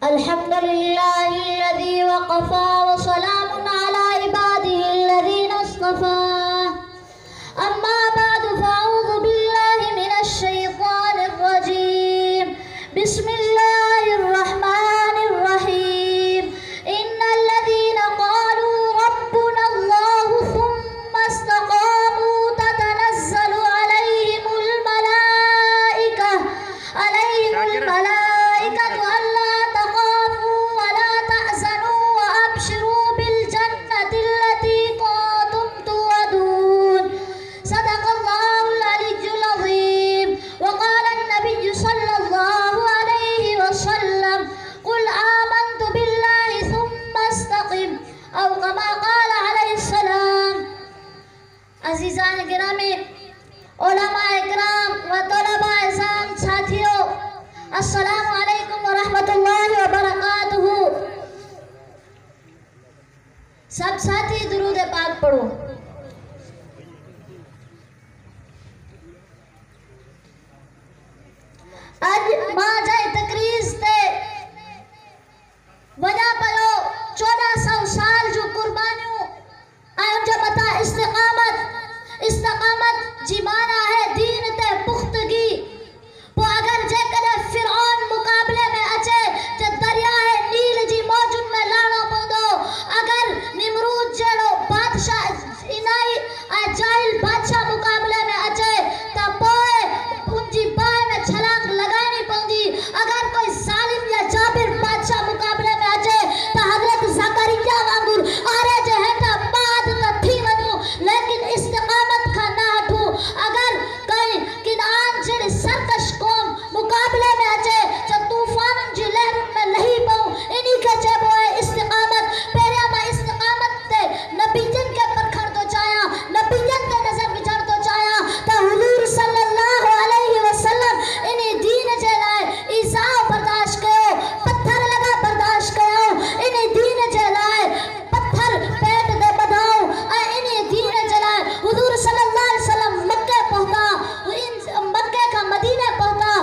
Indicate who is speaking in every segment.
Speaker 1: अल्हम्दुलिल्लाहिल्लज़ी वक़फ़ा व सलामुन अला इबादिहिल्लज़ीना इस्तफ़ा। अम्मा बअद फ़अऊज़ु बिल्लाहि मिनश शैतानिर रजीम। बिस्मिल्लाहिर रहमानिर रहीम। इन्नल्लज़ीना क़ालू रब्बुनल्लाहु थुम्मा इस्तक़ामू ततनज़्ज़लु अलैहिमुल मलाइकतु अल्ला तख़ाफ़ू व ला तहज़नू व अबशिरू बिल जन्नति अल्लती कुन्तुम तुअदून। सदक़ल्लाहुल अलिय्युल अज़ीम। व क़ाल अन्नबिय्यु सल्लल्लाहु अलैहि वसल्लम क़ुल आमन्तु बिल्लाहि थुम्मा इस्तक़िम औ कमा क़ाल अलैहिस्सलाम। अज़ीज़ान गिरामी, उलमाए किराम व तलबाए ज़ाम साथियों, अस्सलामु अलैकुम व रहमतुल्लाहि व बरकातुहू। सब साथी दुरूद पाक पढ़ो। आज मां जाए तकरीज ते वजह पयो 1400 साल जो कुर्बानियों आयम जो बता इस्तिकामत जी माना है दीन ते पुख्तगी। वो अगर जेकर फिरौन मुकाबले में अचे जो दरियाए नील जी मौजूद में लाणो पवंदो। अगर निमरूद जड़ो बादशाह इनाई जाहिल बादशाह मुकाबले में अचे त पोए उनजी बाह में छलांग लगानी पवंदी। अगर कोई जालिम या जाबिर बादशाह मुकाबले में अचे त हजरत ज़करिया वांगुर आरे जे हेठा बाद त थी वञो, लेकिन इस्तिकामत का ना हटो। अगर कोई किनान जड़े सरकश कौम मुकाबले में अचे तो तूफान जी लहर में लही पाऊं, इन्हीं के चेबो है इस्तिकामत। पहले मां इस्तिकामत ते नबीजन के परखण तो चाया, नबीजन के नजर विचार तो चाया त हुजूर सल्लल्लाहु अलैहि वसल्लम इन्हीं दीन जे लाए ईज़ा बर्दाश्त कयो, पत्थर लगा बर्दाश्त कयो। इन्हीं दीन जे लाए पत्थर पेट दे बधाओ। इन्हीं दीन जे लाए हुजूर सल्लल्लाहु अलैहि वसल्लम मक्के पहुंचा, मक्के का मदीने पहुंचा।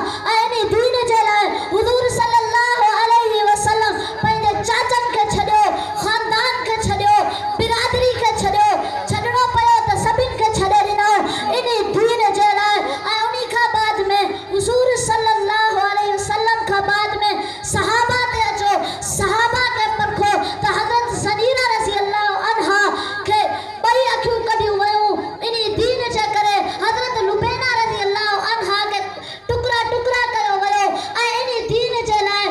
Speaker 1: इन्हीं दीन जे लाए हुजूर सल्लल्लाहु अलैहि वसल्लम पंहिंजे चाचन के छॾियो, खानदान के छॾियो, बिरादरी के छॾियो, छॾणो पियो त सभिनि खे छॾे ॾिनो इन्हीं दीन जे लाइ। उन्हीं खां बाद में हुजूर सल्लल्लाहु अलैहि वसल्लम खां बाद में सहाबा ते अचो, सहाबा के परखो त हज़रत ज़नीरा रज़ी अल्लाहु अन्हा के ॿई अखियूं कढियूं वयूं इन्हीं दीन जे करे। हज़रत लुबैना रज़ी अल्लाहु अन्हा के टुकड़ा टुकड़ा कयो वयो। इन्हीं दीन जे लाइ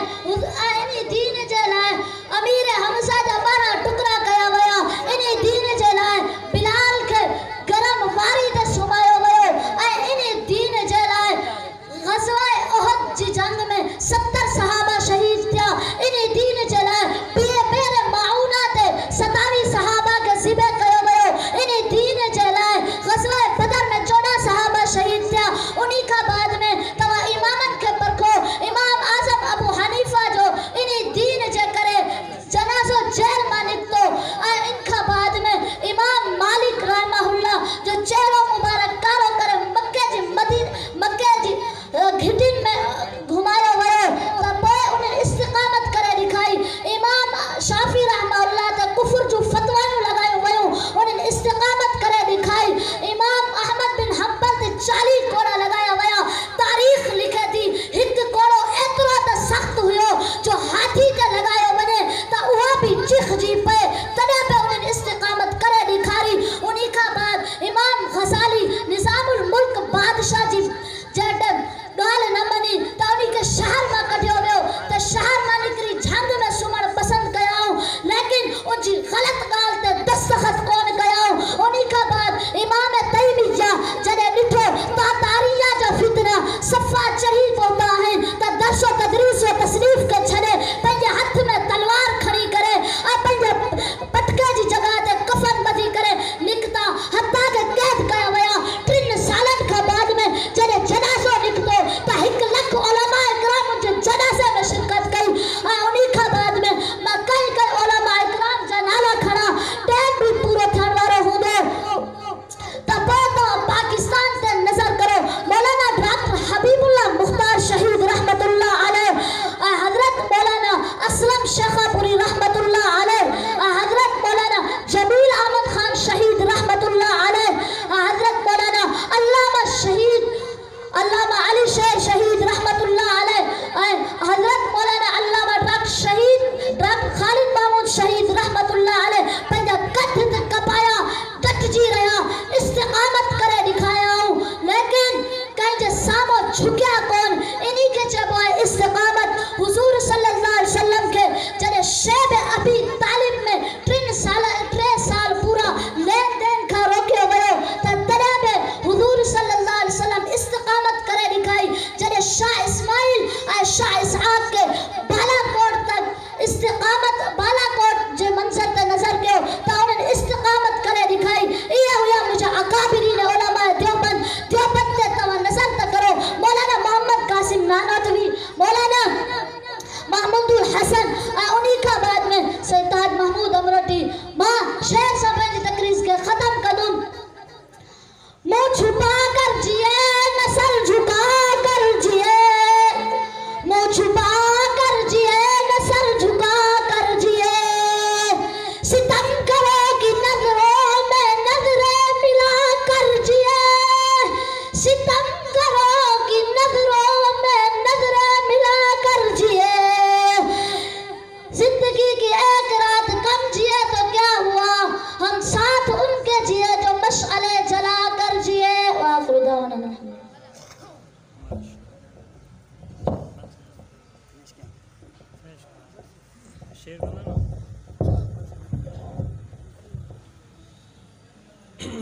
Speaker 1: अमीर हमज़ा जा 12 टुकड़ा कया वया। इन्हीं दीन जे लाइ बिलाल के गरम वारी ते सुमायो वयो। इन्हीं दीन जे लाइ ग़ज़वा उहद जी जंग में 70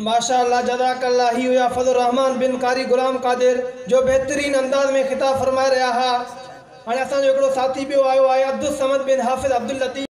Speaker 2: माशाअल्लाह जज़ाकल्लाह ही या फज़ल रहमान बिन कारी गुलाम कादिर जो बेहतरीन अंदाज में खिताब फरमाए रहा है। हाणे असांजो हिकिड़ो साथी ॿियो आयो आहे अब्दुल समद बिन हाफ़िज़ अब्दुल लतीफ़।